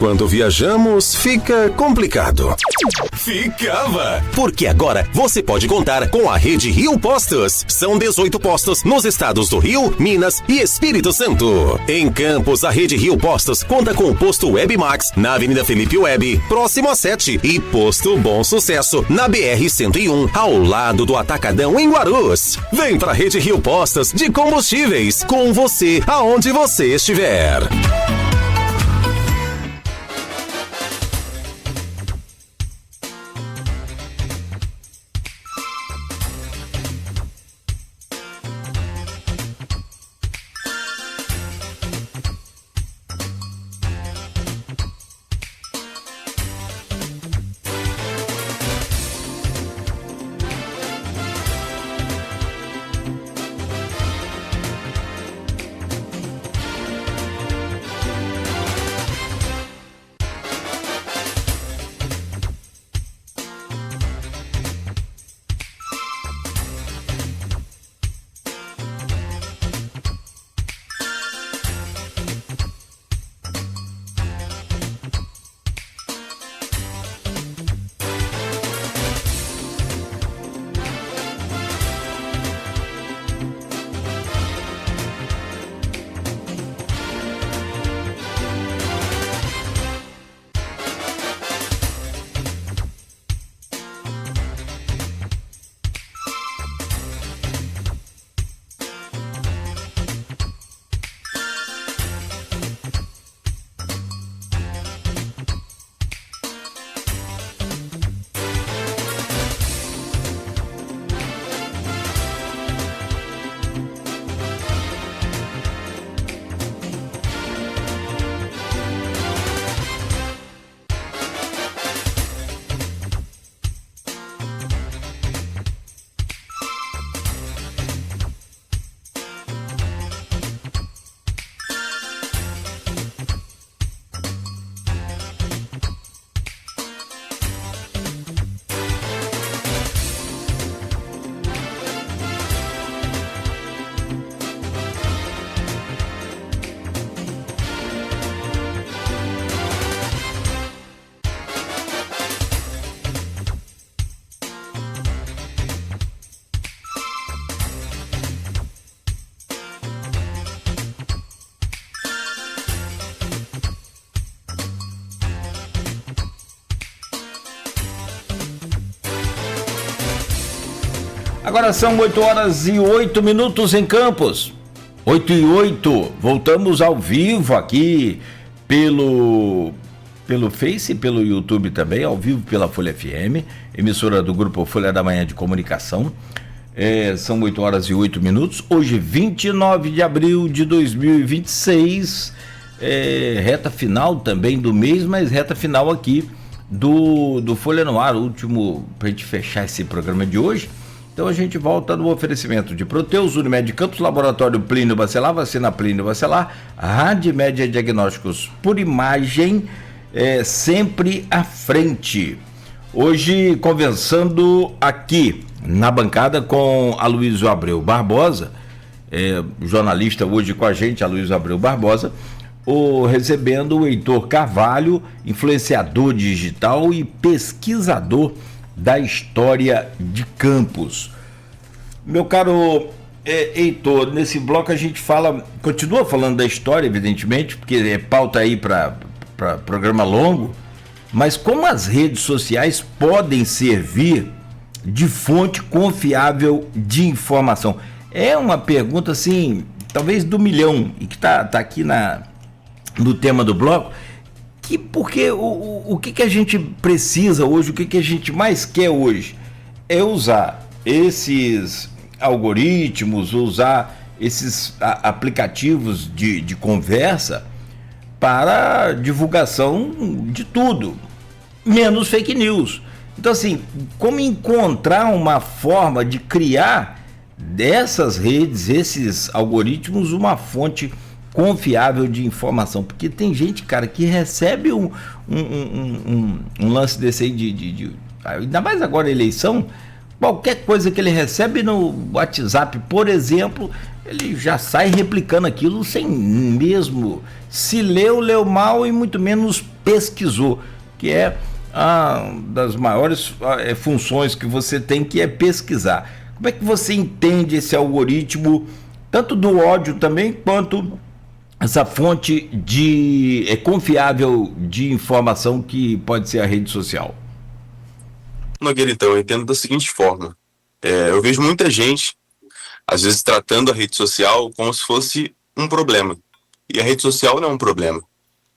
Quando viajamos, fica complicado. Ficava! Porque agora você pode contar com a Rede Rio Postos. São 18 postos nos estados do Rio, Minas e Espírito Santo. Em Campos, a Rede Rio Postos conta com o posto Web Max na Avenida Felipe Web, próximo a 7, e posto Bom Sucesso na BR-101, ao lado do Atacadão em Guarulhos. Vem pra Rede Rio Postos de Combustíveis, com você aonde você estiver. Agora são 8h08 em Campos. 8h08. Voltamos ao vivo aqui pelo Face e pelo YouTube também, ao vivo pela Folha FM, emissora do Grupo Folha da Manhã de Comunicação. São 8h08. Hoje, 29 de abril de 2026. Reta final também do mês, mas reta final aqui do Folha no Ar, último, para a gente fechar esse programa de hoje. Então a gente volta no oferecimento de Proteus, Unimed Campos, Laboratório Plínio Bacelar, Vacina Plínio Bacelar, Radmédia Diagnósticos por Imagem, sempre à frente. Hoje conversando aqui na bancada com Aloysio Abreu Barbosa, jornalista hoje com a gente, Aloysio Abreu Barbosa, recebendo o Heitor Carvalho, influenciador digital e pesquisador da história de Campos. Meu caro Heitor, nesse bloco a gente continua falando da história, evidentemente, porque é pauta aí para programa longo, mas como as redes sociais podem servir de fonte confiável de informação? É uma pergunta, assim, talvez do milhão, e que tá aqui no tema do bloco, porque o que a gente precisa hoje, o que a gente mais quer hoje é usar esses algoritmos, usar esses aplicativos de conversa para divulgação de tudo, menos fake news. Então, assim, como encontrar uma forma de criar dessas redes, esses algoritmos, uma fonte confiável de informação? Porque tem gente, cara, que recebe um lance desse aí ainda mais agora eleição, qualquer coisa que ele recebe no WhatsApp, por exemplo, ele já sai replicando aquilo sem mesmo se leu mal e muito menos pesquisou, que é a das maiores funções que você tem, que é pesquisar. Como é que você entende esse algoritmo, tanto do ódio também, quanto essa fonte confiável de informação que pode ser a rede social? Nogueira, então, eu entendo da seguinte forma. Eu vejo muita gente, às vezes, tratando a rede social como se fosse um problema. E a rede social não é um problema.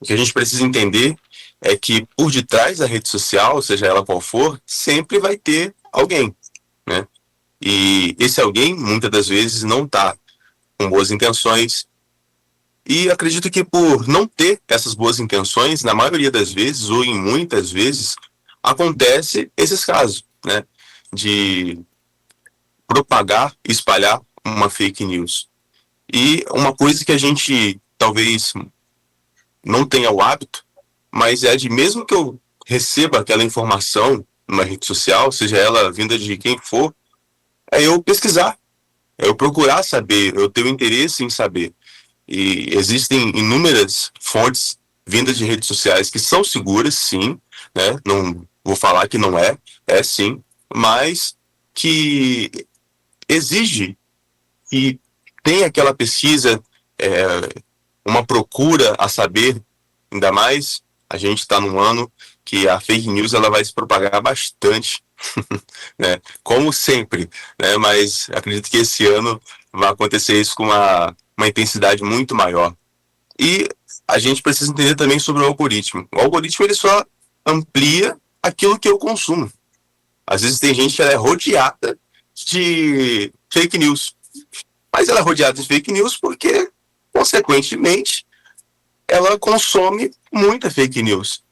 O que a gente precisa entender é que por detrás da rede social, seja ela qual for, sempre vai ter alguém, né? E esse alguém, muitas das vezes, não está com boas intenções. E acredito que por não ter essas boas intenções, na maioria das vezes, ou em muitas vezes, acontece esses casos, né? De propagar, espalhar uma fake news. E uma coisa que a gente talvez não tenha o hábito, mas é de, mesmo que eu receba aquela informação numa rede social, seja ela vinda de quem for, é eu pesquisar, é eu procurar saber, eu ter o interesse em saber. E existem inúmeras fontes vindas de redes sociais que são seguras, sim, né? Não vou falar que não é sim, mas que exige que tenha aquela pesquisa, uma procura a saber, ainda mais a gente está num ano que a fake news ela vai se propagar bastante, né? Como sempre, né? Mas acredito que esse ano vai acontecer isso com uma intensidade muito maior. E a gente precisa entender também sobre o algoritmo. O algoritmo ele só amplia aquilo que eu consumo. Às vezes tem gente que ela é rodeada de fake news, mas ela é rodeada de fake news porque, consequentemente, ela consome muita fake news.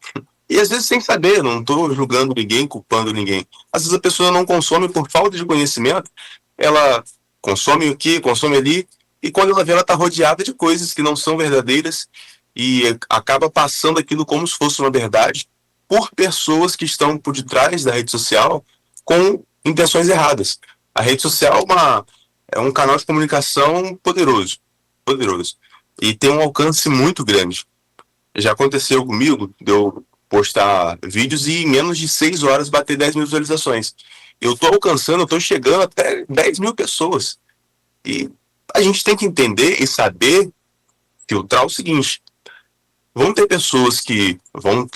E às vezes sem saber, não estou julgando ninguém, culpando ninguém. Às vezes a pessoa não consome por falta de conhecimento, ela consome aqui, consome ali, e quando ela vê, ela está rodeada de coisas que não são verdadeiras e acaba passando aquilo como se fosse uma verdade por pessoas que estão por detrás da rede social com intenções erradas. A rede social é um canal de comunicação poderoso, e tem um alcance muito grande. Já aconteceu comigo de eu postar vídeos e em menos de 6 horas bater 10 mil visualizações. Eu estou chegando até 10 mil pessoas. E a gente tem que entender e saber filtrar o seguinte: vão ter pessoas que vão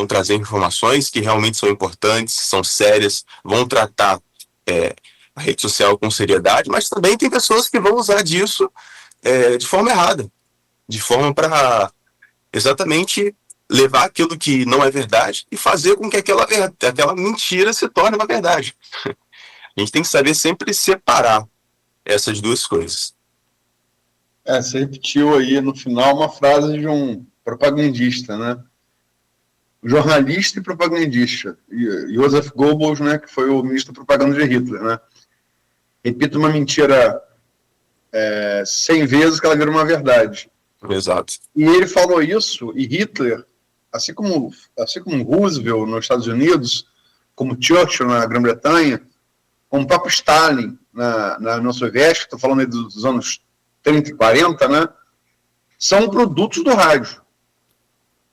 trazer informações que realmente são importantes, são sérias, vão tratar a rede social com seriedade, mas também tem pessoas que vão usar disso de forma errada, de forma para exatamente levar aquilo que não é verdade e fazer com que aquela mentira se torne uma verdade. A gente tem que saber sempre separar essas duas coisas. Você repetiu aí no final uma frase de um propagandista, né? Jornalista e propagandista, Joseph Goebbels, né, que foi o ministro da propaganda de Hitler, né? Repita uma mentira 100 vezes que ela vira uma verdade. Exato. E ele falou isso, e Hitler, assim como Roosevelt nos Estados Unidos, como Churchill na Grã-Bretanha, como o próprio Stalin na União Soviética, estou falando aí dos anos 30 e 40, né, são produtos do rádio,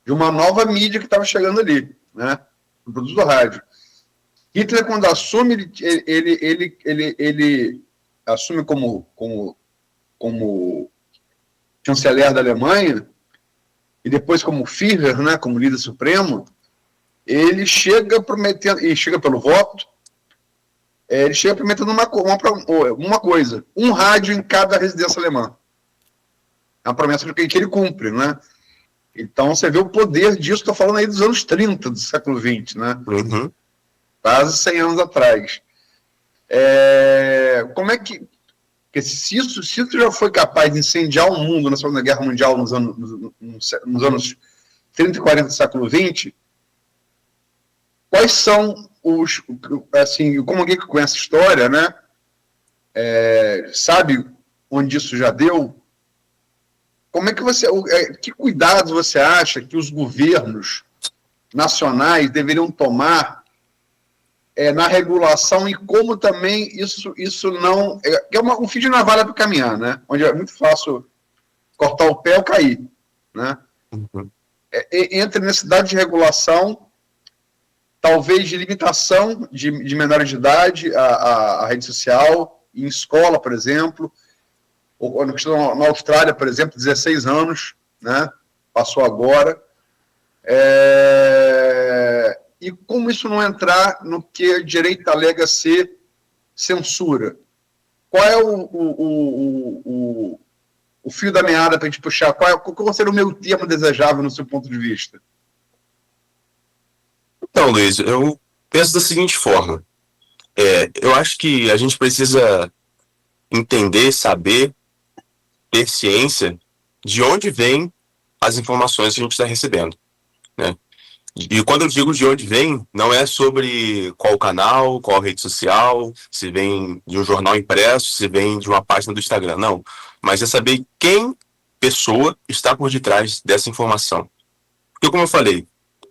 de uma nova mídia que estava chegando ali, né, produtos do rádio. Hitler, quando assume, ele assume como chanceler da Alemanha, e depois como Führer, né, como líder supremo, ele chega prometendo, e chega pelo voto, ele chega prometendo uma coisa: um rádio em cada residência alemã. É uma promessa que ele cumpre, né? Então, você vê o poder disso, estou falando aí dos anos 30 do século XX, né? Uhum. Quase 100 anos atrás. Como é que... Porque se isso já foi capaz de incendiar o mundo na Segunda Guerra Mundial nos anos 30 e 40 do século XX, quais são os... Assim, como alguém que conhece a história, né? Sabe onde isso já deu? Como é que que cuidados você acha que os governos nacionais deveriam tomar na regulação e como também isso não... É um fio de navalha para caminhar, né? Onde é muito fácil cortar o pé ou cair, né? Uhum. Entre necessidade de regulação, talvez de limitação de menores de idade à rede social, em escola, por exemplo, ou na Austrália, por exemplo, 16 anos, né? Passou agora. E como isso não entrar no que a direita alega ser censura? Qual é o fio da meada para a gente puxar? Qual seria o meu termo desejável no seu ponto de vista? Então, Luiz, eu penso da seguinte forma. Eu acho que a gente precisa entender, saber, ter ciência de onde vêm as informações que a gente está recebendo, né? E quando eu digo de onde vem, não é sobre qual canal, qual rede social, se vem de um jornal impresso, se vem de uma página do Instagram, não. Mas é saber quem pessoa está por detrás dessa informação. Porque, como eu falei,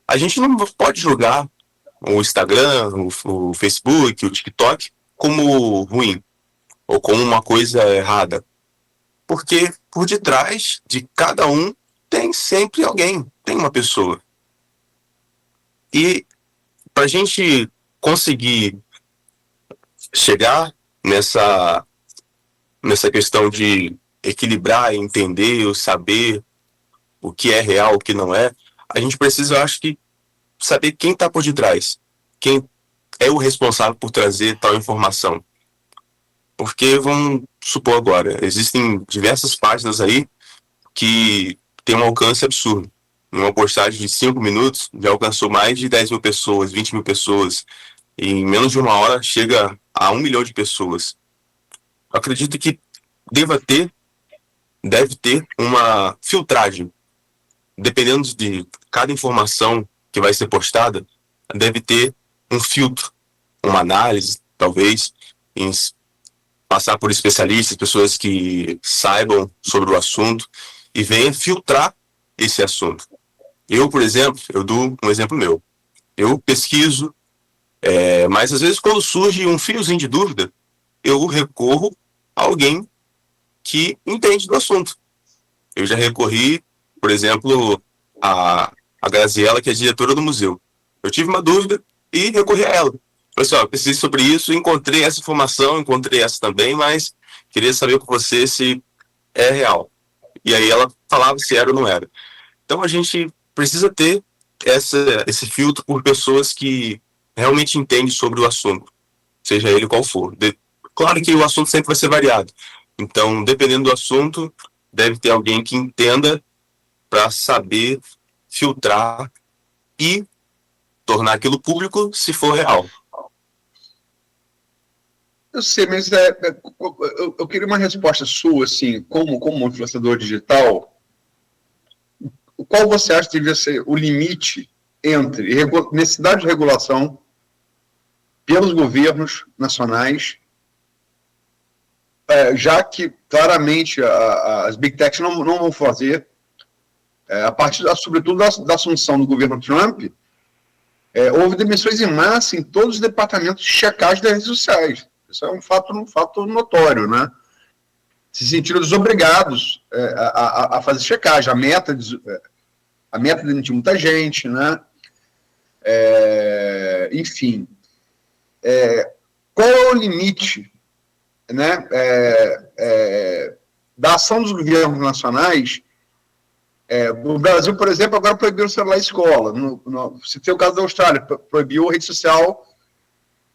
a gente não pode julgar o Instagram, o Facebook, o TikTok como ruim ou como uma coisa errada. Porque por detrás de cada um tem sempre alguém, tem uma pessoa. E para a gente conseguir chegar nessa questão de equilibrar, entender, saber o que é real, o que não é, a gente precisa, eu acho que, saber quem está por detrás, quem é o responsável por trazer tal informação. Porque, vamos supor agora, existem diversas páginas aí que têm um alcance absurdo. Uma postagem de 5 minutos já alcançou mais de 10 mil pessoas, 20 mil pessoas. E em menos de uma hora chega a 1 milhão de pessoas. Eu acredito que deve ter uma filtragem. Dependendo de cada informação que vai ser postada, deve ter um filtro, uma análise, talvez, passar por especialistas, pessoas que saibam sobre o assunto e venham filtrar esse assunto. Eu, por exemplo, eu dou um exemplo meu. Eu pesquiso, mas às vezes quando surge um fiozinho de dúvida, eu recorro a alguém que entende do assunto. Eu já recorri, por exemplo, a Graziella, que é diretora do museu. Eu tive uma dúvida e recorri a ela. Falei assim, pesquisei sobre isso, encontrei essa informação, encontrei essa também, mas queria saber com você se é real. E aí ela falava se era ou não era. Então a gente precisa ter esse filtro por pessoas que realmente entendem sobre o assunto, seja ele qual for. Claro que o assunto sempre vai ser variado. Então, dependendo do assunto, deve ter alguém que entenda para saber filtrar e tornar aquilo público se for real. Eu sei, mas eu queria uma resposta sua, assim, como influenciador digital. Qual você acha que devia ser o limite entre necessidade de regulação pelos governos nacionais, já que claramente as big techs não vão fazer, a partir, sobretudo, da assunção do governo Trump, houve demissões em massa em todos os departamentos de checagem das redes sociais. Isso é um fato notório, né? Se sentiram desobrigados a fazer checagem. A meta de demitir muita gente, né? Enfim. Qual é o limite, né, da ação dos governos nacionais? No Brasil, por exemplo, agora proibiu o celular em escola. Se tem o caso da Austrália, proibiu a rede social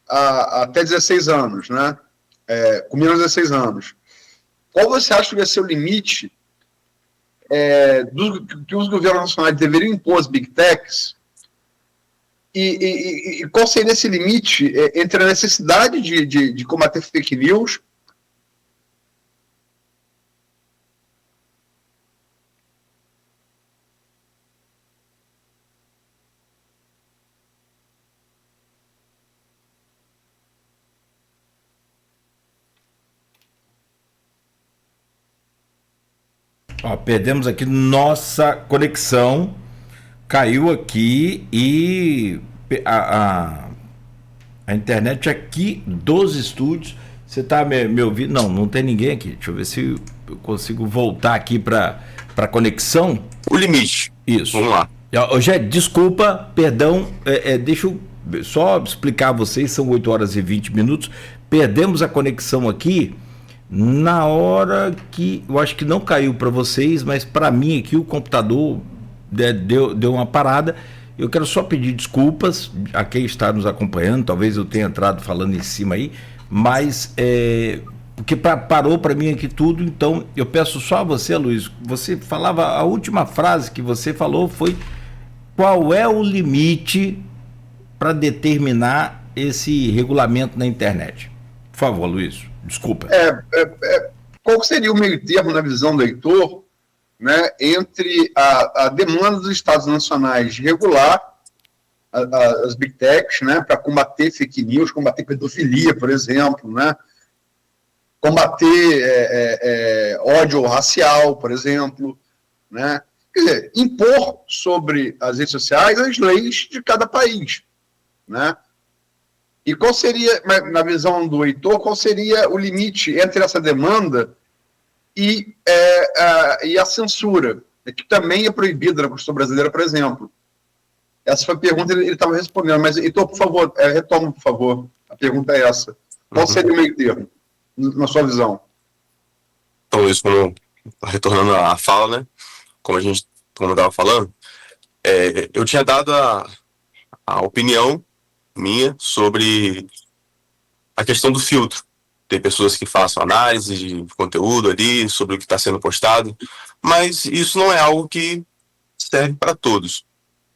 até 16 anos, né? Com menos de 16 anos. Qual você acha que vai ser o limite que os governos nacionais deveriam impor às big techs? E qual seria esse limite entre a necessidade de combater fake news perdemos aqui nossa conexão, caiu aqui e A internet aqui dos estúdios. Você está me ouvindo? Não tem ninguém aqui. Deixa eu ver se eu consigo voltar aqui para a conexão. O limite. Isso. Vamos lá. Desculpa, perdão, deixa eu só explicar a vocês, são 8 horas e 20 minutos. Perdemos a conexão aqui na hora que, eu acho que não caiu para vocês, mas para mim aqui o computador deu uma parada. Eu quero só pedir desculpas a quem está nos acompanhando, talvez eu tenha entrado falando em cima aí, mas porque parou para mim aqui tudo, então eu peço só a você, Luiz, você falava, a última frase que você falou foi: qual é o limite para determinar esse regulamento na internet? Por favor, Luiz, desculpa. Qual seria o meio termo, na visão do Heitor, né, entre a demanda dos Estados nacionais de regular as Big Techs, né, para combater fake news, combater pedofilia, por exemplo, né, combater ódio racial, por exemplo, né, quer dizer, impor sobre as redes sociais as leis de cada país, né? E qual seria, na visão do Heitor, qual seria o limite entre essa demanda e a censura, que também é proibida na Constituição brasileira, por exemplo? Essa foi a pergunta que ele estava respondendo, mas, Heitor, por favor, retoma, por favor. A pergunta é essa. Qual seria o meio termo, na sua visão? Então, isso, retornando à fala, né? Como eu estava falando, eu tinha dado a opinião minha sobre a questão do filtro. Tem pessoas que façam análise de conteúdo ali, sobre o que está sendo postado, mas isso não é algo que serve para todos.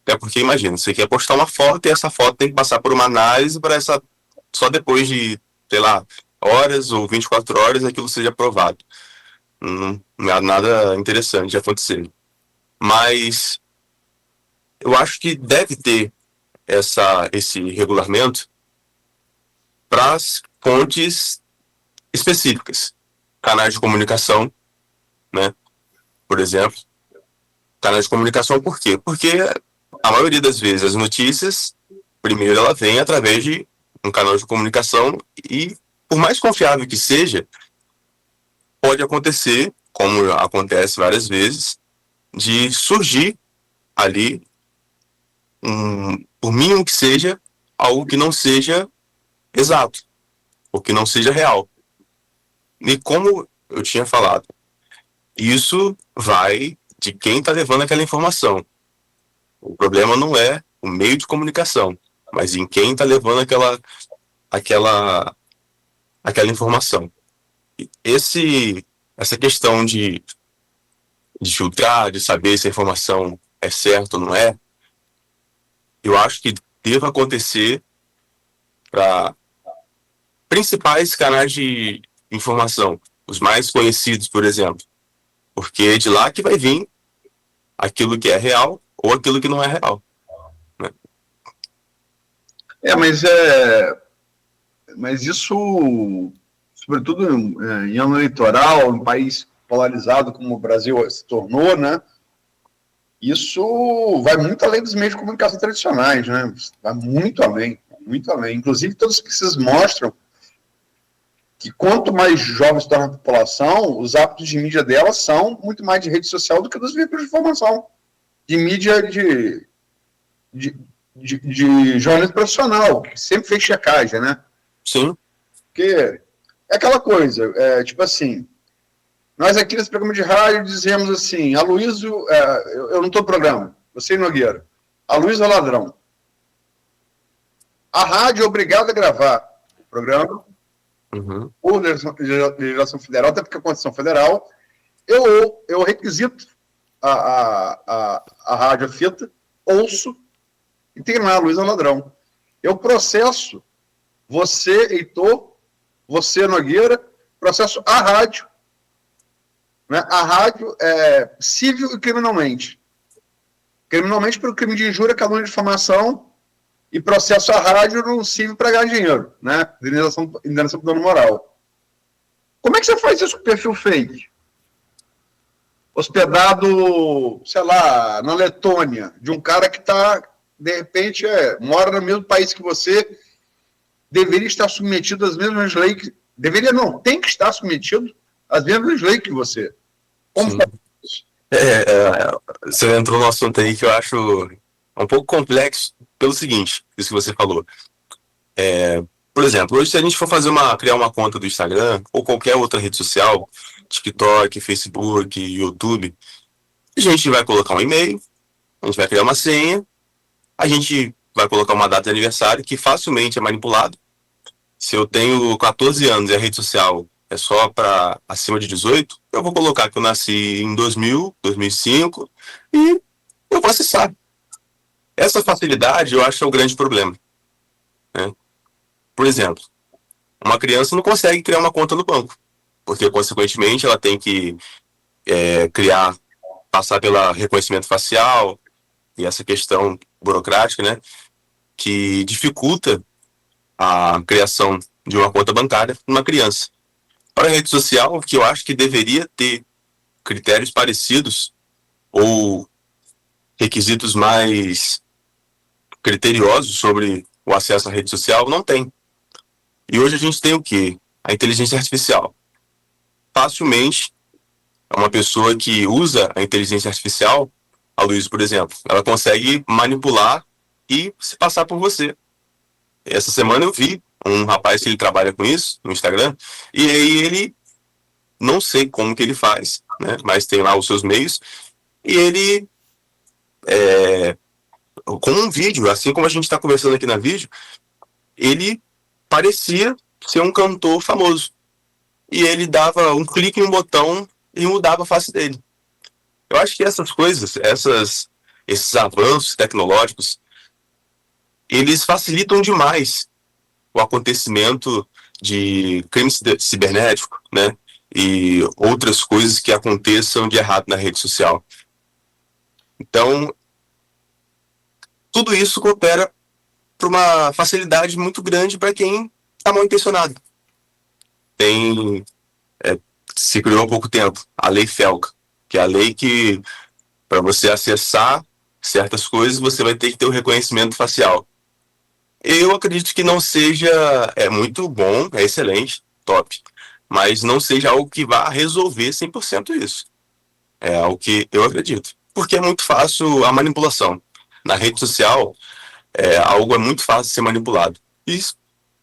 Até porque, imagina, você quer postar uma foto e essa foto tem que passar por uma análise para só depois de, sei lá, horas ou 24 horas aquilo seja aprovado. Não é nada interessante de acontecer. Mas eu acho que deve ter esse regulamento para as fontes específicas. Canais de comunicação, né? Por exemplo. Canais de comunicação por quê? Porque a maioria das vezes as notícias, primeiro ela vem através de um canal de comunicação e, por mais confiável que seja, pode acontecer, como acontece várias vezes, de surgir ali, por mínimo que seja, algo que não seja exato, ou que não seja real. E como eu tinha falado, isso vai de quem está levando aquela informação. O problema não é o meio de comunicação, mas em quem está levando aquela informação. Essa questão de filtrar, de saber se a informação é certa ou não é, eu acho que deva acontecer para principais canais de informação, os mais conhecidos, por exemplo, porque é de lá que vai vir aquilo que é real ou aquilo que não é real, né? Mas isso, sobretudo em ano eleitoral, um país polarizado como o Brasil se tornou, né? Isso vai muito além dos meios de comunicação tradicionais, né? Vai muito além, muito além. Inclusive, todas as pesquisas mostram que quanto mais jovens torna a população, os hábitos de mídia delas são muito mais de rede social do que dos veículos de informação, de mídia de jornalismo profissional, que sempre fez checagem, né? Sim. Porque é aquela coisa, tipo assim, nós aqui nesse programa de rádio dizemos assim, Aloysio, eu não estou no programa, você e Nogueira, Aloysio é ladrão. A rádio é obrigada a gravar o programa, por legislação federal, até porque a Constituição Federal, eu requisito a rádio, a fita, ouço, e tem lá, Aloysio é ladrão. Eu processo você, Heitor, você, Nogueira, processo a rádio, né? A rádio civil e criminalmente. Criminalmente pelo crime de injúria, calúnia e difamação, e processo a rádio no civil para ganhar dinheiro, né? Indenização por dano moral. Como é que você faz isso com o perfil fake? Hospedado, sei lá, na Letônia, de um cara que está, de repente, mora no mesmo país que você deveria estar submetido às mesmas leis que... Deveria não, tem que estar submetido às mesmas leis que você. Como fazer isso? Você entrou num assunto aí que eu acho um pouco complexo pelo seguinte, isso que você falou. Por exemplo, hoje se a gente for criar uma conta do Instagram ou qualquer outra rede social, TikTok, Facebook, YouTube, a gente vai colocar um e-mail, a gente vai criar uma senha, a gente vai colocar uma data de aniversário que facilmente é manipulado. Se eu tenho 14 anos e a rede social é só para acima de 18, eu vou colocar que eu nasci em 2000, 2005 e eu vou acessar. Essa facilidade eu acho que é o grande problema, né? Por exemplo, uma criança não consegue criar uma conta no banco, porque consequentemente ela tem que passar pelo reconhecimento facial e essa questão burocrática, né, que dificulta a criação de uma conta bancária para uma criança. Para a rede social, que eu acho que deveria ter critérios parecidos ou requisitos mais criteriosos sobre o acesso à rede social, não tem. E hoje a gente tem o quê? A inteligência artificial. Facilmente, uma pessoa que usa a inteligência artificial, a Luísa, por exemplo, ela consegue manipular e se passar por você. Essa semana eu vi um rapaz que ele trabalha com isso no Instagram, e aí ele, não sei como que ele faz, né, mas tem lá os seus meios, e ele, com um vídeo, assim como a gente está conversando aqui na vídeo, ele parecia ser um cantor famoso. E ele dava um clique em um botão e mudava a face dele. Eu acho que essas coisas, esses avanços tecnológicos, eles facilitam demais o acontecimento de crime cibernético, né? E outras coisas que aconteçam de errado na rede social. Então, tudo isso coopera para uma facilidade muito grande para quem está mal intencionado. Se criou há pouco tempo a Lei FELCA, que é a lei que, para você acessar certas coisas, você vai ter que ter o reconhecimento facial. Eu acredito que não seja... É muito bom, é excelente, top, mas não seja algo que vá resolver 100% isso. É algo que eu acredito. Porque é muito fácil a manipulação. Na rede social, algo é muito fácil de ser manipulado. E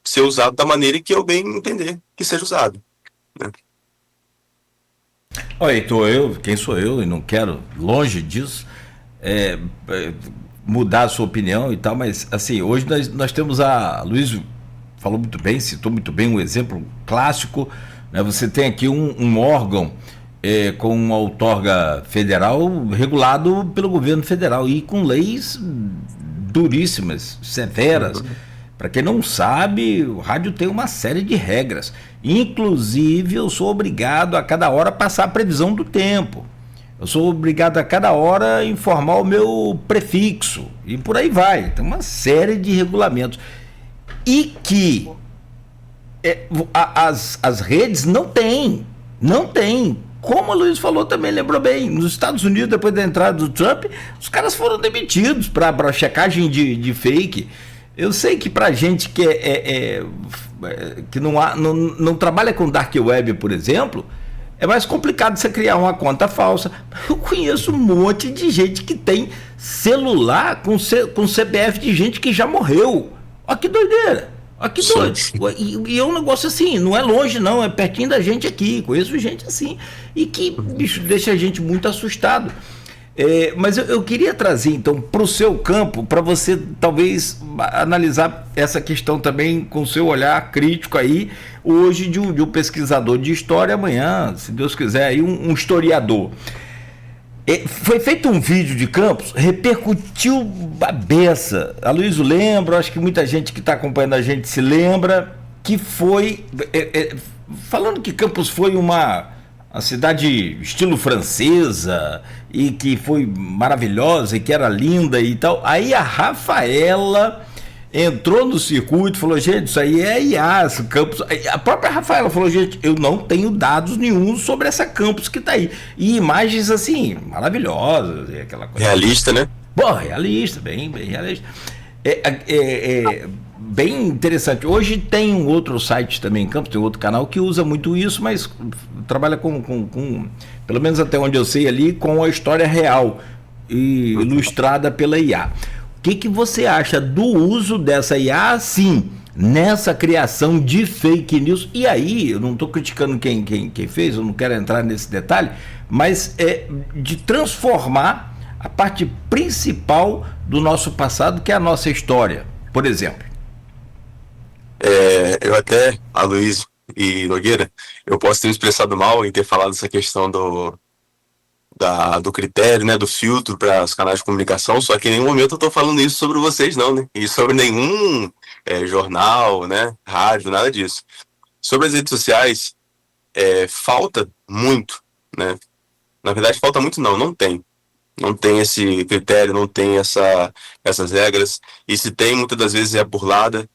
ser usado da maneira que eu bem entender que seja usado, né? Olha, Heitor, quem sou eu, e não quero, longe disso, mudar a sua opinião e tal, mas assim, hoje nós temos a Luiz falou muito bem, citou muito bem um exemplo clássico, né? Você tem aqui um órgão com uma outorga federal regulado pelo governo federal e com leis duríssimas, severas. Para quem não sabe, o rádio tem uma série de regras. Inclusive, eu sou obrigado a cada hora passar a previsão do tempo. Eu sou obrigado a cada hora informar o meu prefixo. E por aí vai. Tem uma série de regulamentos. E que as redes não têm. Não têm. Como a Luiz falou também, lembrou bem, nos Estados Unidos, depois da entrada do Trump, os caras foram demitidos para checagem de fake. Eu sei que pra gente que que não trabalha com Dark Web, por exemplo, é mais complicado você criar uma conta falsa. Eu conheço um monte de gente que tem celular com CPF de gente que já morreu. Olha que doideira. Olha que doido. E é um negócio assim, não é longe não, é pertinho da gente aqui. Conheço gente assim. E que, bicho, deixa a gente muito assustado. Mas eu queria trazer, então, para o seu campo, para você talvez analisar essa questão também com o seu olhar crítico aí, hoje de um pesquisador de história, amanhã, se Deus quiser, aí um historiador. Foi feito um vídeo de Campos, repercutiu a beça. A Luísa lembra, acho que muita gente que está acompanhando a gente se lembra, que foi... falando que Campos foi uma cidade estilo francesa e que foi maravilhosa e que era linda e tal. Aí a Rafaela entrou no circuito e falou, gente, isso aí é IA, esse campus. A própria Rafaela falou, gente, eu não tenho dados nenhum sobre essa campus que tá aí. E imagens assim, maravilhosas, aquela coisa. Realista, né? Bom, realista, bem realista. É bem interessante. Hoje tem um outro site também em Campos, tem outro canal que usa muito isso, mas trabalha com pelo menos até onde eu sei ali, com a história real e ilustrada pela IA. O que você acha do uso dessa IA, sim, nessa criação de fake news? E aí, eu não estou criticando quem fez, eu não quero entrar nesse detalhe, mas de transformar a parte principal do nosso passado, que é a nossa história, por exemplo. Eu até, Aloysio e Nogueira, eu posso ter me expressado mal em ter falado essa questão do critério, né, do filtro para os canais de comunicação, só que em nenhum momento eu estou falando isso sobre vocês, não, né? E sobre nenhum jornal, né, rádio, nada disso. Sobre as redes sociais, falta muito, né? Na verdade, falta muito não tem. Não tem esse critério, não tem essas regras, e se tem, muitas das vezes é burlada.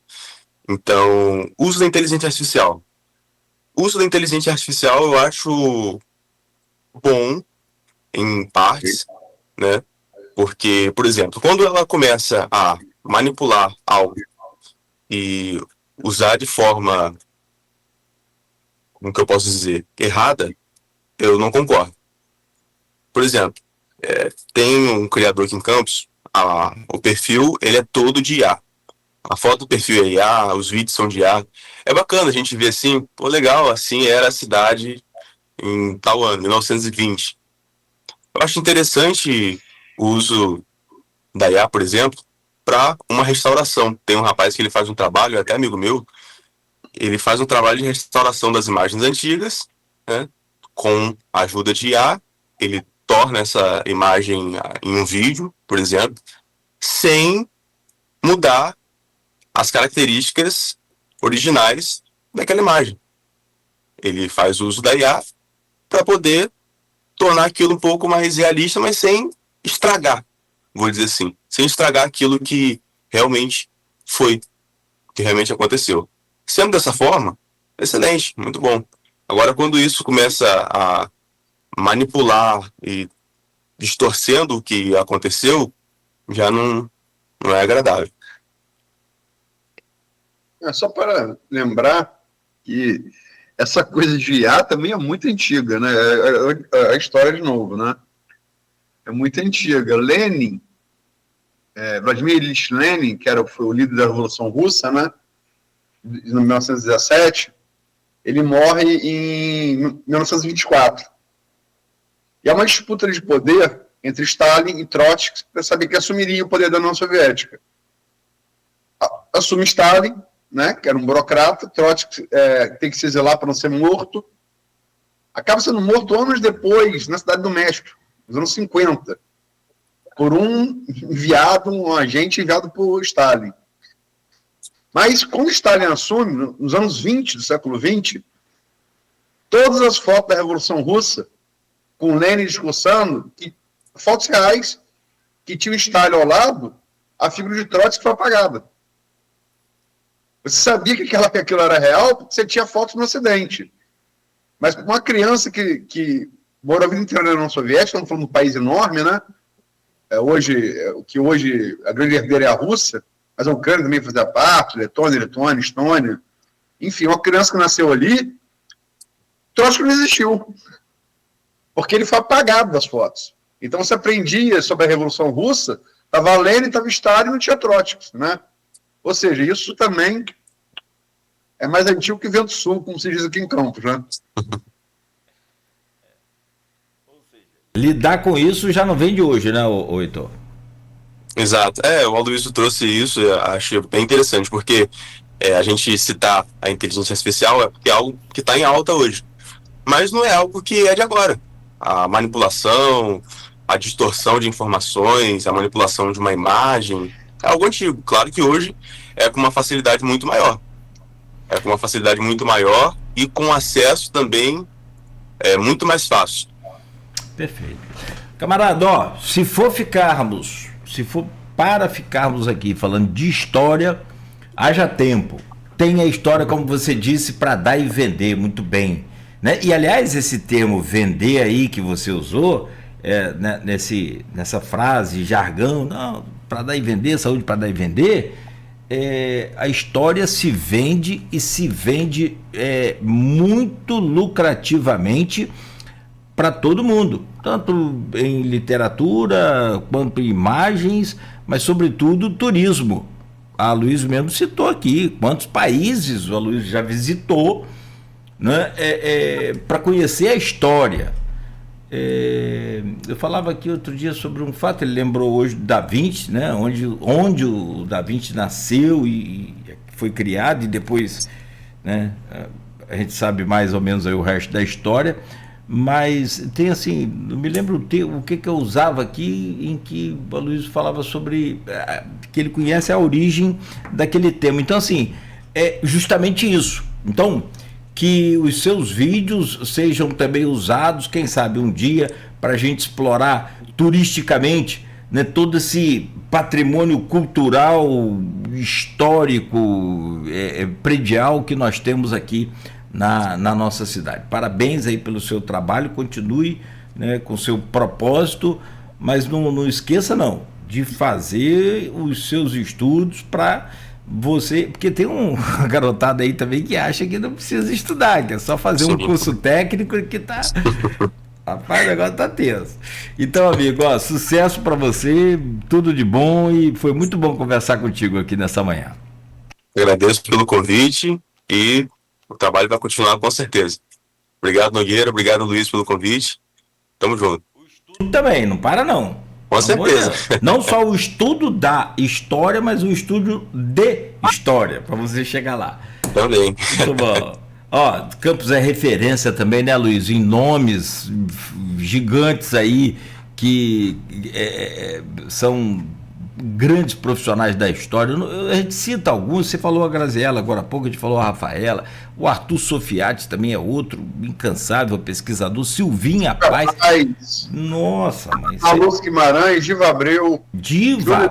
Então, uso da inteligência artificial. O uso da inteligência artificial eu acho bom, em partes, né? Porque, por exemplo, quando ela começa a manipular algo e usar de forma, como que eu posso dizer, errada, eu não concordo. Por exemplo, tem um criador aqui em Campos, o perfil, ele é todo de IA. A foto do perfil é IA, os vídeos são de IA. É bacana a gente ver assim, pô, legal, assim era a cidade em tal ano, 1920. Eu acho interessante o uso da IA, por exemplo, para uma restauração. Tem um rapaz que ele faz um trabalho, é até amigo meu, ele faz um trabalho de restauração das imagens antigas, né, com a ajuda de IA, ele torna essa imagem em um vídeo, por exemplo, sem mudar as características originais daquela imagem. Ele faz uso da IA para poder tornar aquilo um pouco mais realista, mas sem estragar, vou dizer assim, sem estragar aquilo que realmente foi, que realmente aconteceu. Sendo dessa forma, excelente, muito bom. Agora, quando isso começa a manipular e distorcendo o que aconteceu, já não é agradável. Só para lembrar que essa coisa de IA também é muito antiga, né? A história de novo, né? É muito antiga. Lenin, Vladimir Ilyich Lenin, que foi o líder da Revolução Russa, né? Em 1917, ele morre em 1924. E há uma disputa de poder entre Stalin e Trotsky para saber quem assumiria o poder da União Soviética. Assume Stalin, né, que era um burocrata. Trotsky tem que se exilar para não ser morto. Acaba sendo morto anos depois, na cidade do México, nos anos 50, por um agente enviado por Stalin. Mas, quando Stalin assume, nos anos 20 do século XX, todas as fotos da Revolução Russa, com Lenin discursando, fotos reais, que tinham Stalin ao lado, a figura de Trotsky foi apagada. Você sabia que aquilo era real porque você tinha fotos no Ocidente. Mas uma criança que morou a vida inteira na União Soviética, estamos falando de um país enorme, né? Hoje a grande herdeira é a Rússia, mas a Ucrânia também fazia parte, Letônia, Estônia. Enfim, uma criança que nasceu ali, Trotsky não existiu. Porque ele foi apagado das fotos. Então você aprendia sobre a Revolução Russa, estava Lenin, estava Stalin e não tinha Trotsky, né? Ou seja, isso também é mais antigo que Vento Sul, como se diz aqui em Campos, né? Lidar com isso já não vem de hoje, né, Heitor? Exato. O Aloysio trouxe isso, eu achei bem interessante, porque a gente citar a inteligência artificial é algo que está em alta hoje. Mas não é algo que é de agora. A manipulação, a distorção de informações, a manipulação de uma imagem, é algo antigo. Claro que hoje é com uma facilidade muito maior. E com acesso também muito mais fácil. Perfeito. Camarada, se for para ficarmos aqui falando de história, haja tempo. Tem a história, como você disse, para dar e vender muito bem, né? E, aliás, esse termo vender aí que você usou, nessa frase, jargão, para dar e vender, saúde para dar e vender, a história se vende e se vende muito lucrativamente para todo mundo, tanto em literatura quanto em imagens, mas sobretudo turismo. A Luiz mesmo citou aqui quantos países o Luiz já visitou, né, para conhecer a história. Eu falava aqui outro dia sobre um fato, ele lembrou hoje do Da Vinci, né, onde o Da Vinci nasceu e foi criado, e depois, né, a gente sabe mais ou menos aí o resto da história, mas tem assim, não me lembro o que eu usava aqui, em que o Luiz falava sobre que ele conhece a origem daquele tema. Então assim, é justamente isso. Então, que os seus vídeos sejam também usados, quem sabe um dia, para a gente explorar turisticamente, né, todo esse patrimônio cultural, histórico, predial que nós temos aqui na nossa cidade. Parabéns aí pelo seu trabalho, continue, né, com seu propósito, mas não esqueça não de fazer os seus estudos para você, porque tem uma garotada aí também que acha que não precisa estudar, que é só fazer um curso técnico que tá... Rapaz, o negócio tá tenso. Então, amigo, sucesso para você, tudo de bom, e foi muito bom conversar contigo aqui nessa manhã. Agradeço pelo convite e o trabalho vai continuar com certeza. Obrigado, Nogueira, obrigado, Luiz, pelo convite. Tamo junto. O estudo também, não para não. Com certeza. Não só o estudo da história, mas o estudo de história, para você chegar lá. Também. Muito bom. Campos é referência também, né, Luiz? Em nomes gigantes aí que são grandes profissionais da história. A gente cita alguns, você falou a Graziella agora há pouco, a gente falou a Rafaela, o Arthur Sofiati também é outro incansável pesquisador, Silvinha Paz. Nossa, mas... Alonso Guimarães, Diva Abreu, Diva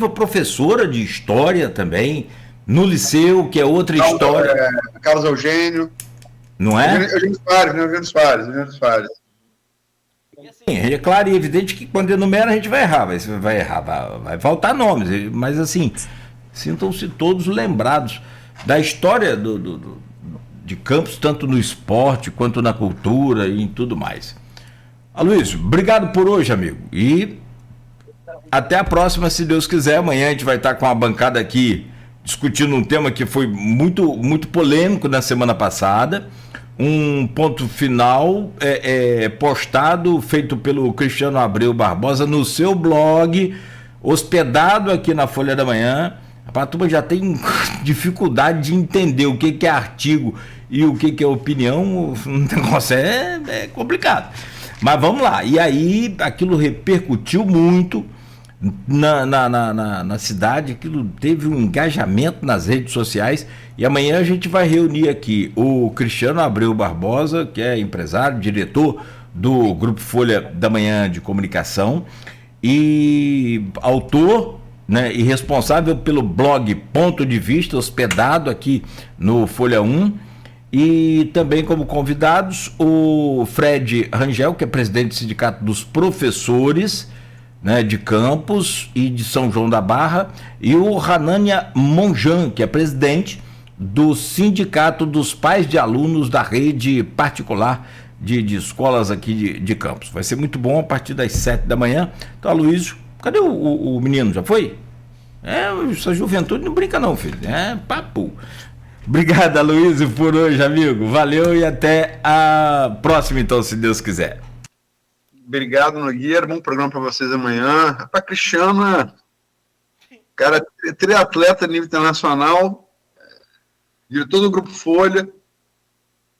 professora de história também, no Liceu, que é outra história. Carlos Eugênio. Não é? Eugênio Fares. E assim, é claro e evidente que quando enumera a gente vai errar, vai faltar nomes, mas assim, sintam-se todos lembrados da história de Campos, tanto no esporte quanto na cultura e em tudo mais. Aloysio, obrigado por hoje, amigo, e até a próxima, se Deus quiser. Amanhã a gente vai estar com a bancada aqui discutindo um tema que foi muito, muito polêmico na semana passada. Um ponto final postado, feito pelo Cristiano Abreu Barbosa no seu blog, hospedado aqui na Folha da Manhã. A turma já tem dificuldade de entender o que é artigo e o que é opinião. O negócio é complicado. Mas vamos lá. E aí aquilo repercutiu muito na cidade, aquilo teve um engajamento nas redes sociais, e amanhã a gente vai reunir aqui o Cristiano Abreu Barbosa, que é empresário, diretor do Grupo Folha da Manhã de Comunicação e autor, né, e responsável pelo blog Ponto de Vista, hospedado aqui no Folha 1, e também como convidados o Fred Rangel, que é presidente do Sindicato dos Professores, né, de Campos e de São João da Barra, e o Hanania Monjan, que é presidente do Sindicato dos Pais de Alunos da rede particular de escolas aqui de Campos. Vai ser muito bom a partir das 7 da manhã. Então, Aloysio, cadê o menino? Já foi? Essa juventude não brinca não, filho. É papo. Obrigado, Aloysio, por hoje, amigo. Valeu e até a próxima, então, se Deus quiser. Obrigado, Nogueira. Bom programa para vocês amanhã. Para Cristiano, cara, triatleta a nível internacional, diretor do Grupo Folha,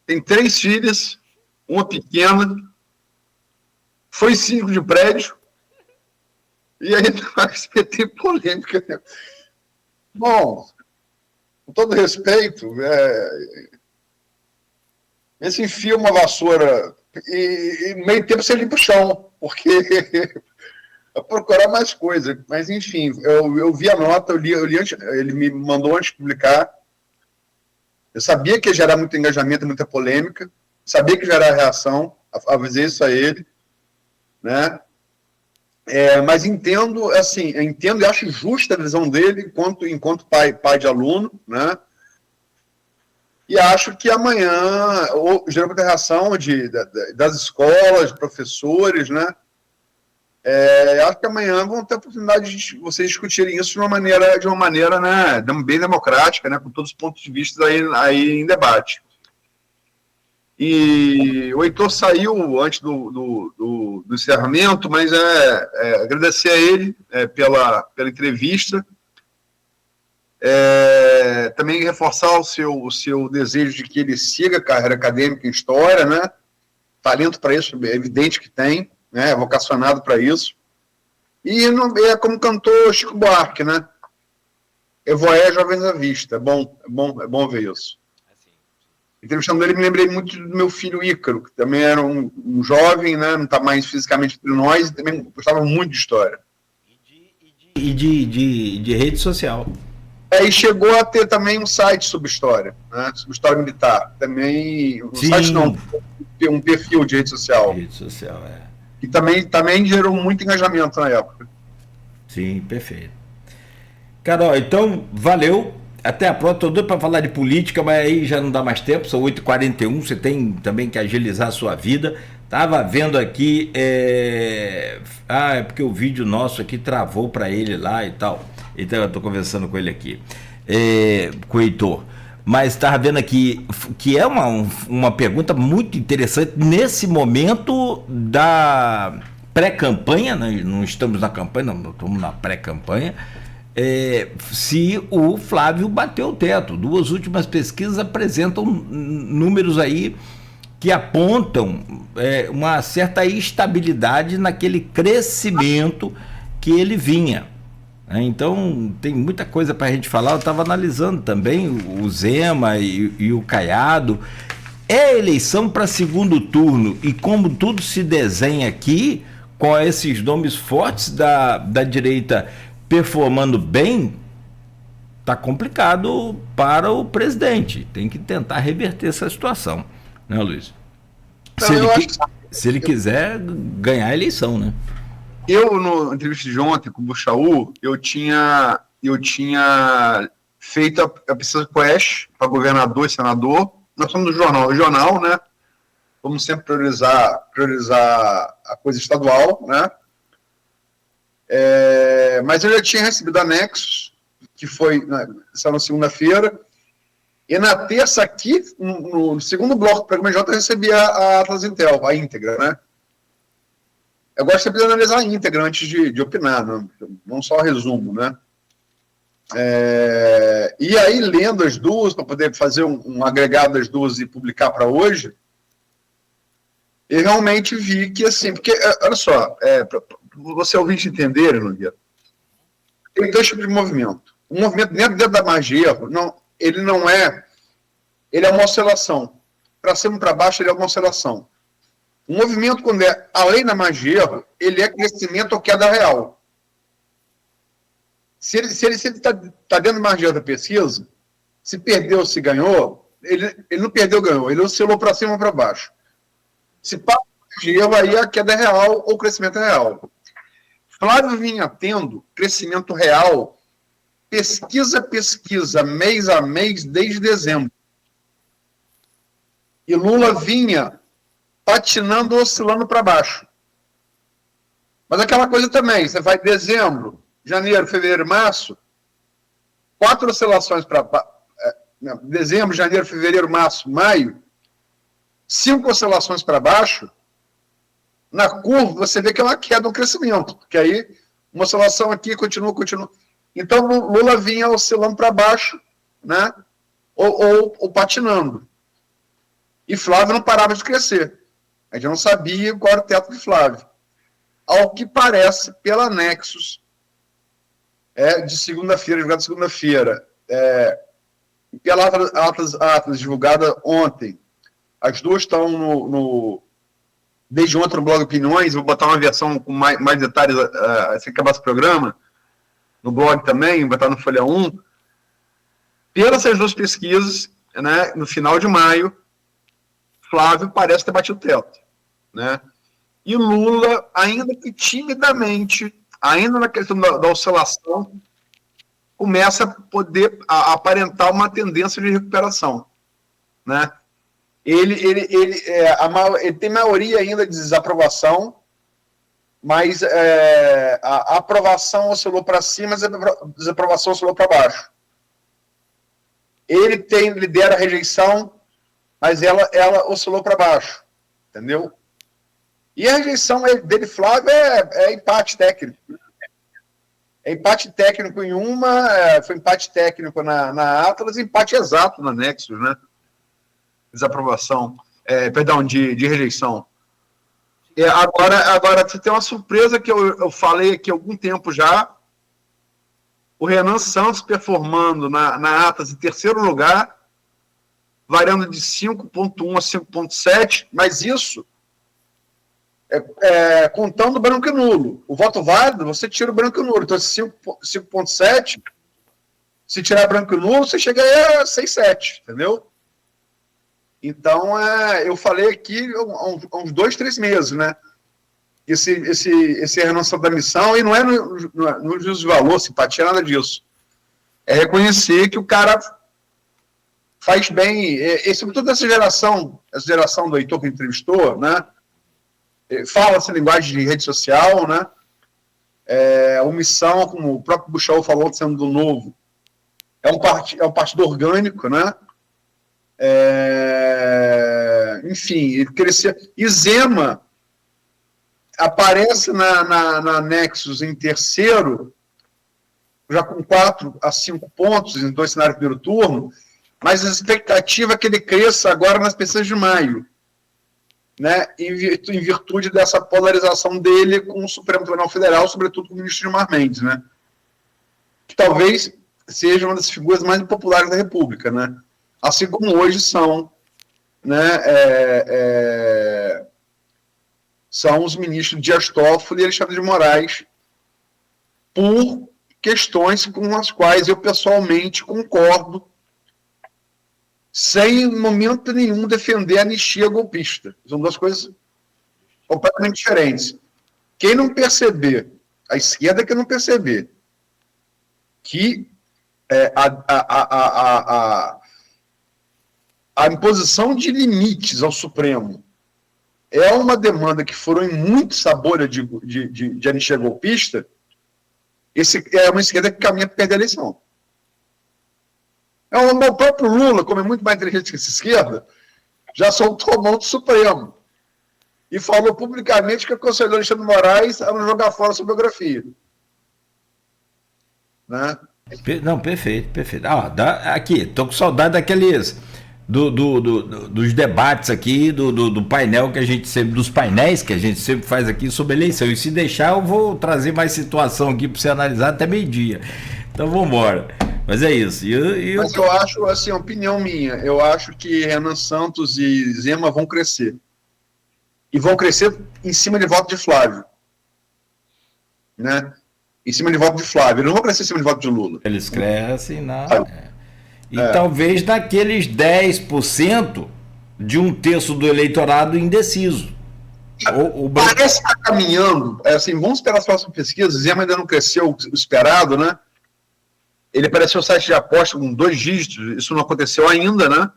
tem 3 filhas, uma pequena, foi síndico de prédio, e aí tem polêmica. Bom, com todo respeito, esse enfia uma vassoura e meio tempo você limpa o chão, porque é procurar mais coisa. Mas, enfim, eu vi a nota, eu li antes, ele me mandou antes de publicar. Eu sabia que ia gerar muito engajamento, muita polêmica, sabia que ia gerar reação, avisei isso a ele, né? Mas entendo e acho justa a visão dele enquanto pai de aluno, né? E acho que amanhã, gerando interação das escolas, professores, né? Acho que amanhã vão ter a oportunidade de vocês discutirem isso de uma maneira, né, bem democrática, né, com todos os pontos de vista aí em debate. E o Heitor saiu antes do encerramento, mas agradecer a ele pela entrevista. Também reforçar o seu desejo de que ele siga a carreira acadêmica em História, né? Talento para isso, é evidente que tem, né? É vocacionado para isso. E como cantou Chico Buarque, né? Evoé Jovens à Vista. É bom ver isso. Entrevistando ele, me lembrei muito do meu filho Ícaro, que também era um jovem, né? Não está mais fisicamente entre nós, e também gostava muito de História. E de rede social. E chegou a ter também um site sobre História, né? Sobre História Militar. Também, site não, um perfil de rede social. Rede social, Que também gerou muito engajamento na época. Sim, perfeito. Carol, então, valeu. Até a próxima. Estou doido para falar de política, mas aí já não dá mais tempo. São 8h41, você tem também que agilizar a sua vida. Estava vendo aqui... é porque o vídeo nosso aqui travou para ele lá e tal. Então, eu estou conversando com ele aqui. Com o Heitor. Mas estava vendo aqui que é uma pergunta muito interessante nesse momento da pré-campanha, né? Não estamos na campanha, não estamos na pré-campanha, se o Flávio bateu o teto. Duas últimas pesquisas apresentam números aí que apontam uma certa estabilidade naquele crescimento que ele vinha. Então, tem muita coisa para a gente falar. Eu estava analisando também o Zema e o Caiado. É eleição para segundo turno, e como tudo se desenha aqui, com esses nomes fortes da direita performando bem, tá complicado para o presidente. Tem que tentar reverter essa situação, né, Luiz? Se ele quiser ganhar a eleição, né? Na entrevista de ontem com o Buchaú, eu tinha feito a pesquisa Quest para governador e senador. Nós somos do jornal, né? Vamos sempre priorizar a coisa estadual, né? Mas eu já tinha recebido a Nexus, que saiu na segunda-feira, e na terça aqui, no segundo bloco do programa J, eu recebi a Atlas Intel, a íntegra, né? Eu gosto sempre de analisar a íntegra antes de opinar, não só o resumo, né? E aí, lendo as duas, para poder fazer um agregado das duas e publicar para hoje, eu realmente vi que, assim, porque, olha só, para você ouvinte entender, Nogueira, tem dois tipos de movimento. O movimento dentro da margem de erro, ele não é... Ele é uma oscilação. Para cima e para baixo, ele é uma oscilação. O movimento, quando é além da margem de erro, ele é crescimento ou queda real. Se ele está dentro da margem de erro da pesquisa, se perdeu, se ganhou, ele não perdeu, ganhou. Ele oscilou para cima ou para baixo. Se passa a margem de erro, aí a queda é real ou o crescimento é real. Flávio vinha tendo crescimento real, pesquisa, mês a mês, desde dezembro. E Lula vinha patinando, oscilando para baixo. Mas aquela coisa também, você vai dezembro, janeiro, fevereiro, março, 4 oscilações para dezembro, janeiro, fevereiro, março, maio, 5 oscilações para baixo, na curva você vê que é uma queda, um crescimento, porque aí uma oscilação aqui continua. Então Lula vinha oscilando para baixo, né? Ou patinando. E Flávio não parava de crescer. A gente não sabia qual era o teto de Flávio. Ao que parece, pela Nexus, de segunda-feira, divulgada segunda-feira, pela Atlas divulgada ontem, as duas estão desde ontem no blog Opiniões, vou botar uma versão com mais detalhes assim que acabar esse programa, no blog também, botar no Folha 1. Pelas essas duas pesquisas, no final de maio, Flávio parece ter batido o teto, né? E Lula, ainda que timidamente, ainda na questão da oscilação, começa a poder aparentar uma tendência de recuperação, né? Ele tem maioria ainda de desaprovação, mas a aprovação oscilou para cima, a desaprovação oscilou para baixo. Ele lidera a rejeição, mas ela oscilou para baixo, entendeu? E a rejeição dele, Flávio, é empate técnico. É empate técnico em uma, foi empate técnico na Atlas, empate exato na Nexus, né? Desaprovação, de rejeição. Agora, você tem uma surpresa que eu falei aqui há algum tempo já, o Renan Santos performando na Atlas em terceiro lugar, variando de 5.1 a 5.7, mas isso contando branco e nulo. O voto válido, você tira o branco e nulo. Então, 5.7, se tirar branco e nulo, você chega a 6.7, entendeu? Então, eu falei aqui há uns 2, 3 meses, né? Esse renovação da missão, e não é no juízo de valor, simpatia, nada disso. É reconhecer que o cara faz bem, sobretudo essa geração do Heitor que entrevistou, né? Fala essa linguagem de rede social, né? Omissão, como o próprio Buchau falou, sendo do Novo, é um partido orgânico, né? Enfim, ele cresceu. E Zema aparece na Nexus em terceiro, já com 4 a 5 pontos em 2 cenários do primeiro turno, mas a expectativa é que ele cresça agora nas pesquisas de maio, né, em virtude dessa polarização dele com o Supremo Tribunal Federal, sobretudo com o ministro Gilmar Mendes, né, que talvez seja uma das figuras mais impopulares da República, né, assim como hoje são, né, são os ministros Dias Toffoli e Alexandre de Moraes, por questões com as quais eu pessoalmente concordo, sem em momento nenhum defender a anistia golpista. São duas coisas completamente diferentes. Quem não perceber, a esquerda que não perceber, que a imposição de limites ao Supremo é uma demanda que foram em muito sabor de anistia golpista, é uma esquerda que caminha para perder a eleição. O próprio Lula, como é muito mais inteligente que essa esquerda, já soltou a mão do Supremo e falou publicamente que o conselheiro Alexandre de Moraes ia jogar fora a sua biografia. Né? Não, perfeito. Aqui, estou com saudade daqueles dos debates aqui, do painel que a gente sempre, dos painéis que a gente sempre faz aqui sobre eleição. E se deixar, eu vou trazer mais situação aqui para você analisar até meio-dia. Então vamos embora. Mas é isso. Mas eu acho, assim, opinião minha, eu acho que Renan Santos e Zema vão crescer. E vão crescer em cima de voto de Flávio. Né? Em cima de voto de Flávio. Eles não vão crescer em cima de voto de Lula. Eles crescem E talvez naqueles 10% de um terço do eleitorado indeciso. Parece que está caminhando. Assim, vamos esperar as próximas pesquisas. Zema ainda não cresceu o esperado, né? Ele apareceu no site de aposta com 2 dígitos, isso não aconteceu ainda, né?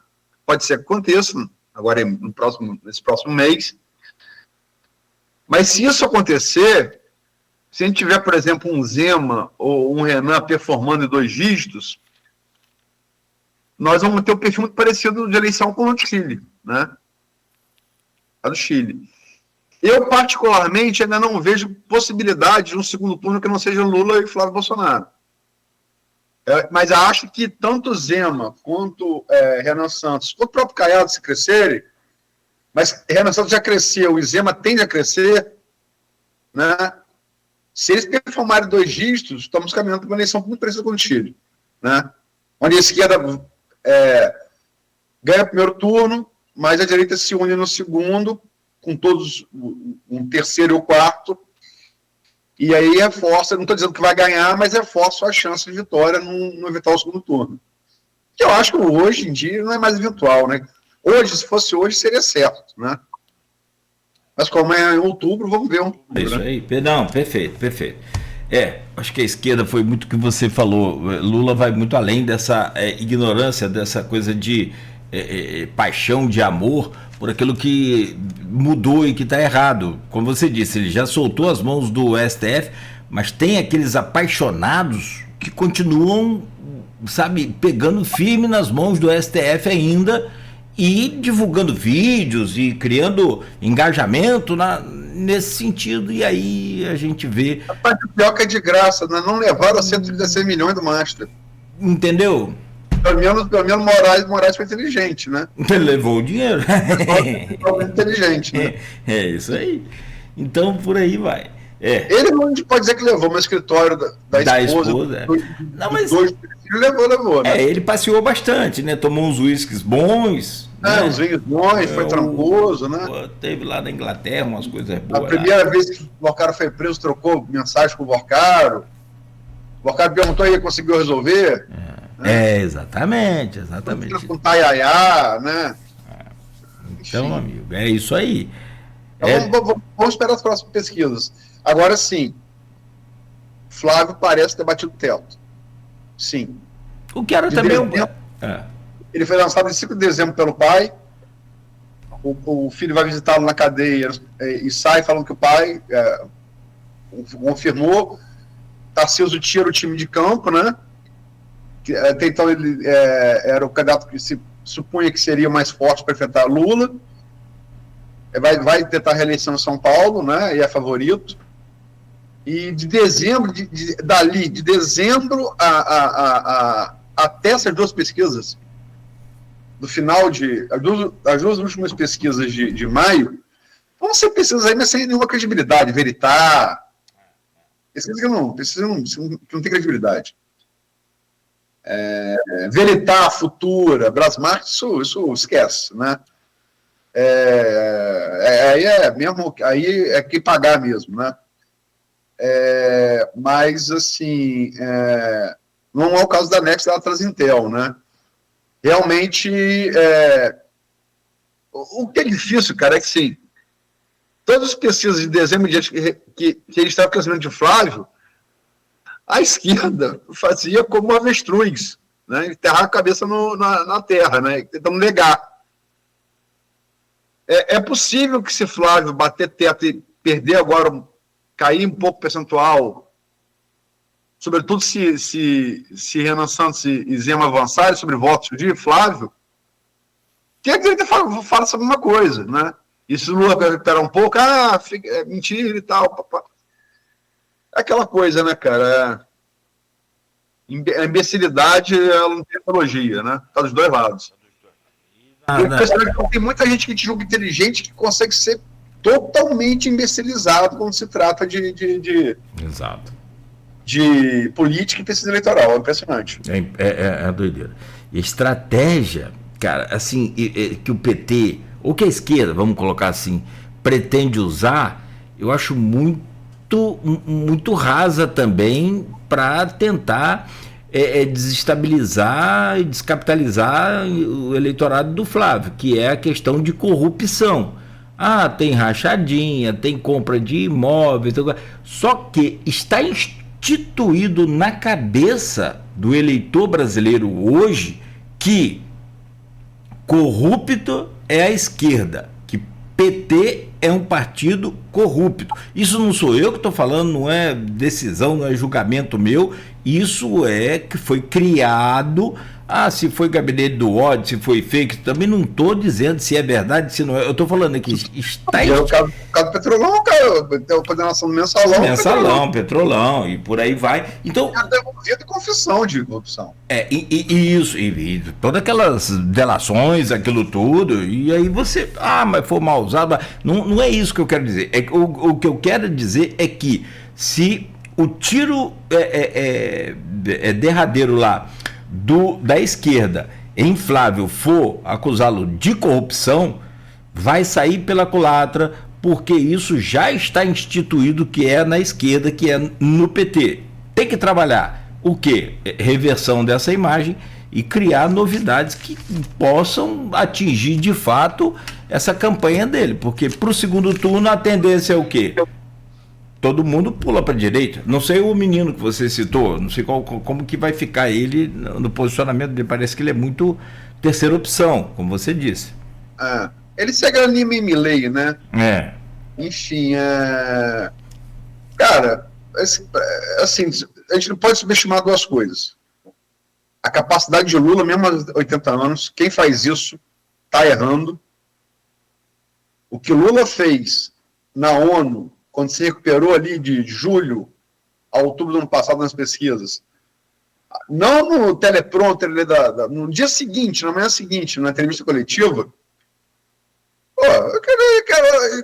Pode ser que aconteça, agora nesse próximo mês. Mas se isso acontecer, se a gente tiver, por exemplo, um Zema ou um Renan performando em 2 dígitos, nós vamos ter um perfil muito parecido de eleição com o do Chile, né? A do Chile. Eu, particularmente, ainda não vejo possibilidade de um segundo turno que não seja Lula e Flávio Bolsonaro. Mas acho que tanto Zema quanto Renan Santos, o próprio Caiado, se crescerem, mas Renan Santos já cresceu e Zema tende a crescer, né? Se eles performarem 2 dígitos, estamos caminhando para uma eleição muito parecida com o Chile, né? Onde a esquerda ganha o primeiro turno, mas a direita se une no segundo, com todos um terceiro e o quarto, e aí reforça, não estou dizendo que vai ganhar, mas reforça a chance de vitória no eventual segundo turno. Que eu acho que hoje em dia não é mais eventual, né? Hoje, se fosse hoje, seria certo, né? Mas como é em outubro, vamos ver Isso aí. Não, perfeito. Acho que a esquerda foi muito o que você falou. Lula vai muito além dessa ignorância, dessa coisa de paixão, de amor por aquilo que mudou e que está errado. Como você disse, ele já soltou as mãos do STF, mas tem aqueles apaixonados que continuam, sabe, pegando firme nas mãos do STF ainda e divulgando vídeos e criando engajamento nesse sentido, e aí a gente vê... A parte pior que é de graça, né? Não levaram a 116 milhões do Master. Entendeu? Pelo menos Moraes foi inteligente, né? Ele levou o dinheiro. Inteligente, né? É isso aí. Então, por aí vai. Ele não pode dizer que levou, mas o escritório da esposa não, mas... levou, né? Ele passeou bastante, né? Tomou uns uísques bons. Uns vinhos bons, foi trancoso, né? Teve lá na Inglaterra umas coisas boas. A primeira vez que o Borcaro foi preso, trocou mensagem com o Borcaro. O Borcaro perguntou e ele conseguiu resolver. Exatamente. Com Taiaiá, né? Então, amigo, é isso aí. Então, vamos esperar as próximas pesquisas. Agora sim, Flávio parece ter batido o teto. Sim. O que era também Ele foi lançado em 5 de dezembro pelo pai. O filho vai visitá-lo na cadeia e sai falando que o pai confirmou. Tarcísio tira o time de campo, né? Até então ele era o candidato que se supunha que seria mais forte para enfrentar Lula. Vai tentar a reeleição em São Paulo, né? E é favorito. E de dezembro, de dezembro até essas duas pesquisas, do final as duas últimas pesquisas de maio, vão ser pesquisas aí, mas sem nenhuma credibilidade. Veritar, pesquisa que não tem credibilidade. Veritar, Futura, Brasmart, isso esquece, né? Aí é que pagar mesmo, né? Mas, assim, não é o caso da Next, da Transintel, né? Realmente, o que é difícil, cara, é que, sim, todas as pesquisas de dezembro, que ele estava com o crescimento de Flávio, a esquerda fazia como avestruz, né? Enterrar a cabeça na terra, né? Tentando negar. É possível que, se Flávio bater teto e perder agora, cair um pouco percentual, sobretudo se Renan Santos e Zema avançarem sobre votos de Flávio, que a direita fala sobre uma coisa, né? E se o Lula recuperar um pouco, é mentira e tal. Papá. Aquela coisa, né, cara? A imbecilidade, ela não tem teologia, né? Tá dos dois lados. Tem muita gente que te julga inteligente que consegue ser totalmente imbecilizado quando se trata Exato. de política e pesquisa eleitoral. É impressionante. É doideira. E estratégia, cara, assim, que o PT, ou que a esquerda, vamos colocar assim, pretende usar, eu acho muito rasa também para tentar desestabilizar e descapitalizar o eleitorado do Flávio, que é a questão de corrupção. Tem rachadinha, tem compra de imóveis, só que está instituído na cabeça do eleitor brasileiro hoje que corrupto é a esquerda, que PT é um partido corrupto. Isso não sou eu que estou falando, não é decisão, não é julgamento meu, isso que foi criado. Se foi gabinete do ódio, se foi fake, também não estou dizendo se é verdade, se não é. Eu estou falando aqui, está... O caso do Petrolão, cara, tem a condenação do Mensalão. Petrolão, e por aí vai. Então... É de confissão de corrupção. Isso, e todas aquelas delações, aquilo tudo, e aí você, mas foi mal usado. Não é isso que eu quero dizer. O que eu quero dizer é que se o tiro derradeiro lá da esquerda em Flávio for acusá-lo de corrupção, vai sair pela culatra, porque isso já está instituído, que é na esquerda, que é no PT. Tem que trabalhar o quê? Reversão dessa imagem e criar novidades que possam atingir de fato essa campanha dele, porque para o segundo turno a tendência é o quê? Todo mundo pula para a direita. Não sei o menino que você citou, não sei como que vai ficar ele no posicionamento dele. Parece que ele é muito terceira opção, como você disse. Ele segue a linha Milley, né? Enfim, cara, assim, a gente não pode subestimar duas coisas. A capacidade de Lula, mesmo aos 80 anos, quem faz isso está errando. O que Lula fez na ONU, quando se recuperou ali de julho a outubro do ano passado nas pesquisas, não no teleprompter, no dia seguinte, na manhã seguinte, na entrevista coletiva,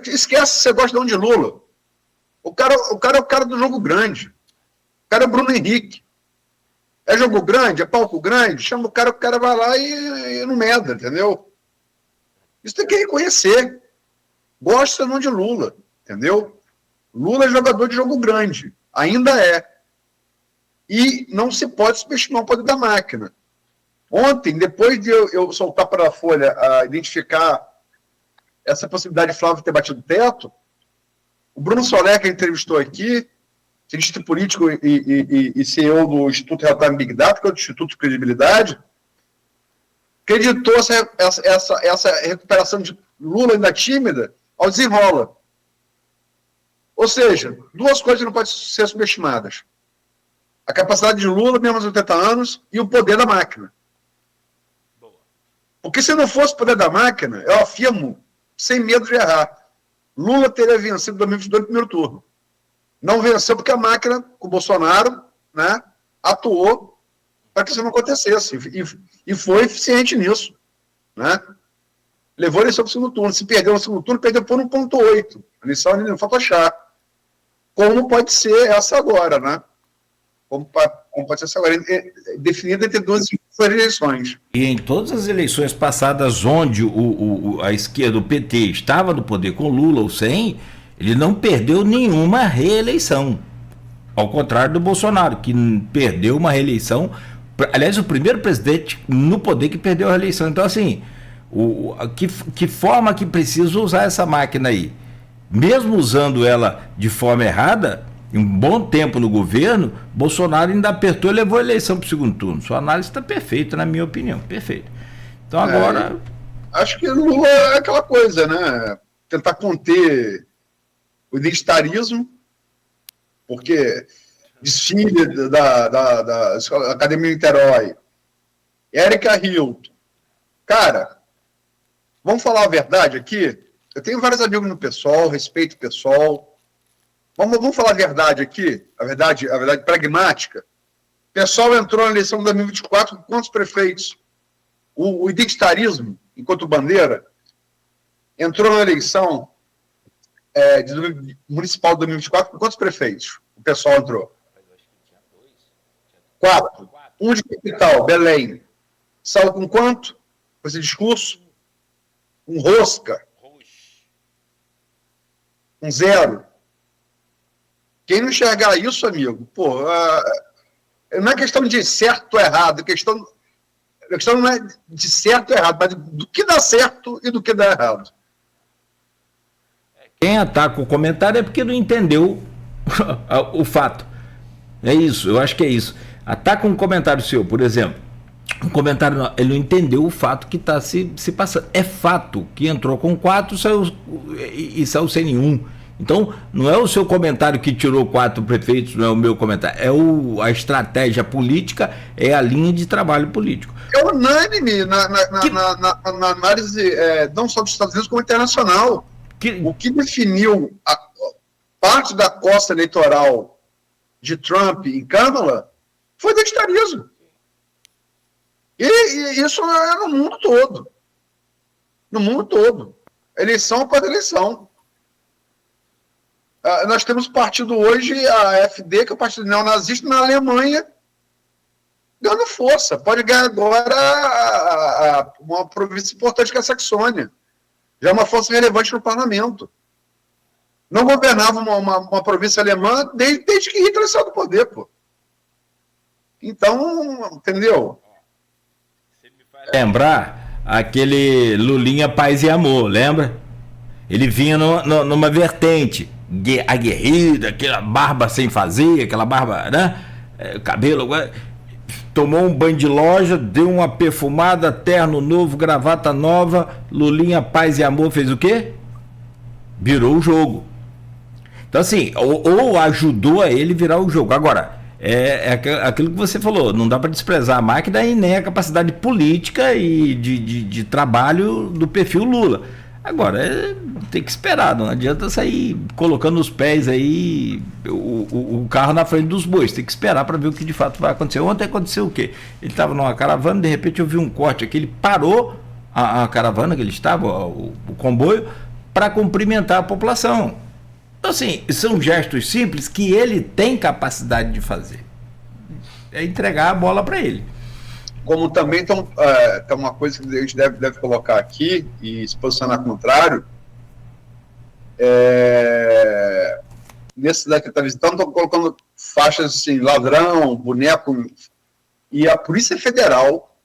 esquece se você gosta de Lula. O cara é o cara do jogo grande. O cara é o Bruno Henrique. É jogo grande, é palco grande, chama o cara vai lá e não medra, entendeu? Isso tem que reconhecer. Gosta ou não de Lula, entendeu? Lula é jogador de jogo grande, ainda é. E não se pode subestimar o poder da máquina. Ontem, depois de eu soltar para a Folha a identificar essa possibilidade de Flávio ter batido o teto, o Bruno Soler, que entrevistou aqui, cientista político e CEO do Instituto Real Time Big Data, que é o Instituto de Credibilidade, acreditou essa recuperação de Lula ainda tímida ao desenrola. Ou seja, duas coisas não podem ser subestimadas. A capacidade de Lula, mesmo aos 80 anos, e o poder da máquina. Porque se não fosse o poder da máquina, eu afirmo, sem medo de errar, Lula teria vencido 2022 no primeiro turno. Não venceu porque a máquina, com o Bolsonaro, né, atuou para que isso não acontecesse. E foi eficiente nisso. Né? Levou a eleição para o segundo turno. Se perdeu no segundo turno, perdeu por 1,8. A eleição não falta achar. Como pode ser essa agora, né? Como pode ser essa agora, definida entre duas eleições. E em todas as eleições passadas, onde a esquerda, o PT, estava no poder com Lula ou sem, ele não perdeu nenhuma reeleição. Ao contrário do Bolsonaro, que perdeu uma reeleição. Aliás, o primeiro presidente no poder que perdeu a reeleição. Então, assim, que forma que precisa usar essa máquina aí? Mesmo usando ela de forma errada, em um bom tempo no governo, Bolsonaro ainda apertou e levou a eleição para o segundo turno. Sua análise está perfeita, na minha opinião, perfeita. Então agora... acho que Lula é aquela coisa, né? Tentar conter o identitarismo, porque desfile da Academia Niterói, Érica Hilton. Cara, vamos falar a verdade aqui? Eu tenho vários amigos no PSOL, respeito o PSOL. Vamos falar a verdade aqui, a verdade pragmática. O PSOL entrou na eleição de 2024 com quantos prefeitos? O identitarismo, enquanto bandeira, entrou na eleição municipal de 2024 com quantos prefeitos? O PSOL entrou? 4. Um de capital, Belém. Saiu com quanto? Com esse discurso? Um rosca. Um 0. Quem não enxergar isso, amigo, não é questão de certo ou errado, a questão não é de certo ou errado, mas do que dá certo e do que dá errado. Quem ataca o comentário é porque não entendeu o fato. É isso, eu acho que é isso. Ataca um comentário seu, por exemplo. Um comentário, ele não entendeu o fato que está se passando. É fato que entrou com 4 e saiu sem nenhum. Então, não é o seu comentário que tirou 4 prefeitos, não é o meu comentário. É a estratégia política, é a linha de trabalho político. É unânime na análise, não só dos Estados Unidos, como internacional. O que definiu a parte da costa eleitoral de Trump em Câmara foi o identitarismo. E isso é no mundo todo. No mundo todo. Eleição após eleição. Nós temos partido hoje, a AfD, que é o partido neonazista, na Alemanha, ganhando força. Pode ganhar agora uma província importante que é a Saxônia. Já é uma força relevante no parlamento. Não governava uma província alemã desde que Hitler saiu do poder, pô. Então, entendeu? lembrar aquele Lulinha Paz e Amor, lembra? Ele vinha numa vertente aguerrida, aquela barba sem fazer, aquela barba, né? Cabelo, tomou um banho de loja, deu uma perfumada, terno novo, gravata nova, Lulinha Paz e Amor fez o quê? Virou o jogo. Então assim, ou ajudou a ele virar o jogo. Agora, é aquilo que você falou, não dá para desprezar a máquina e nem a capacidade política e de trabalho do perfil Lula. Agora, tem que esperar, não adianta sair colocando os pés aí, o carro na frente dos bois, tem que esperar para ver o que de fato vai acontecer. Ontem aconteceu o quê? Ele estava numa caravana, de repente eu vi um corte aqui, ele parou a caravana que ele estava, o comboio, para cumprimentar a população. Então, assim, são gestos simples que ele tem capacidade de fazer. É entregar a bola para ele. Como também tem uma coisa que a gente deve colocar aqui e se posicionar contrário, nesse daqui que está visitando, estão colocando faixas assim, ladrão, boneco, e a Polícia Federal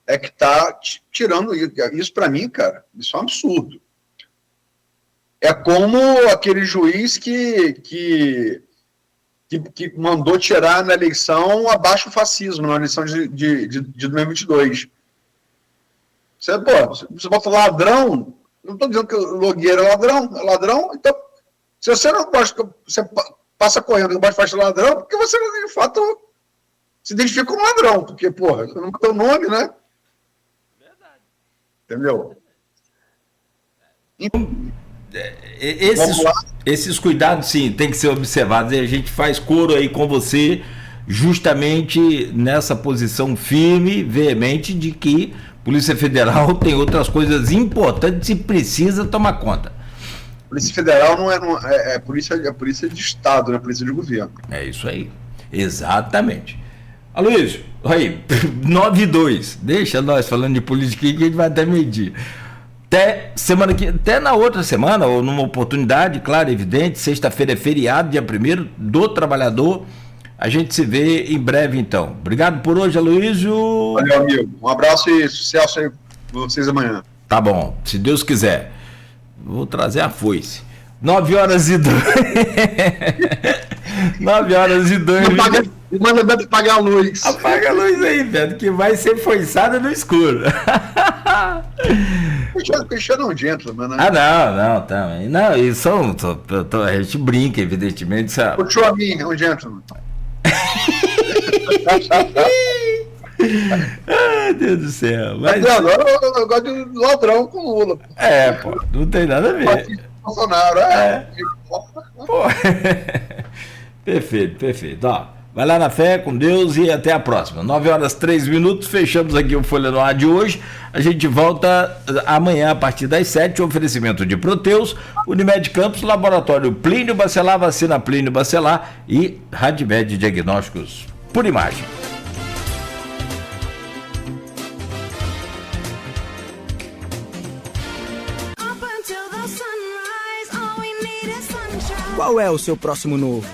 é que está tirando isso. Para mim, cara, isso é um absurdo. É como aquele juiz que mandou tirar na eleição abaixo o fascismo, na eleição de 2022. Você bota ladrão, não estou dizendo que o Nogueira é ladrão, então, se você não gosta, você passa correndo debaixo de faixa de ladrão, porque você, de fato, se identifica como ladrão, porque, porra, você não tem o nome, né? Verdade. Entendeu? Esses cuidados, sim, tem que ser observados, e a gente faz coro aí com você, justamente nessa posição firme, veemente, de que Polícia Federal tem outras coisas importantes e precisa tomar conta. Polícia Federal não é polícia de Estado, não é polícia de governo. É isso aí, exatamente. Aloysio, aí, 9-2, deixa nós falando de política que a gente vai até medir. Até na outra semana, ou numa oportunidade, claro, evidente, sexta-feira é feriado, dia 1º do trabalhador. A gente se vê em breve, então. Obrigado por hoje, Aloysio. Valeu, amigo. Um abraço e sucesso aí para vocês amanhã. Tá bom, se Deus quiser. Vou trazer a foice. 9h02. 9h02. Manda Beto apagar a luz. Apaga a luz aí, Beto, que vai ser foiçada no escuro. Cristiano é um gentleman, né? Não, também. Não, isso a gente brinca, evidentemente. O Chouamini é um gentleman. Ai, Deus do céu. Mas... Eu gosto de ladrão com Lula. Pô, não tem nada a ver. Bolsonaro, Pô. Perfeito. Ó, vai lá na fé, com Deus, e até a próxima. 9h03, fechamos aqui o Folha no Ar de hoje. A gente volta amanhã a partir das 7h. Oferecimento de Proteus, Unimed Campos, Laboratório Plínio Bacelar, Vacina Plínio Bacelar e Radmed Diagnósticos por Imagem. Qual é o seu próximo novo?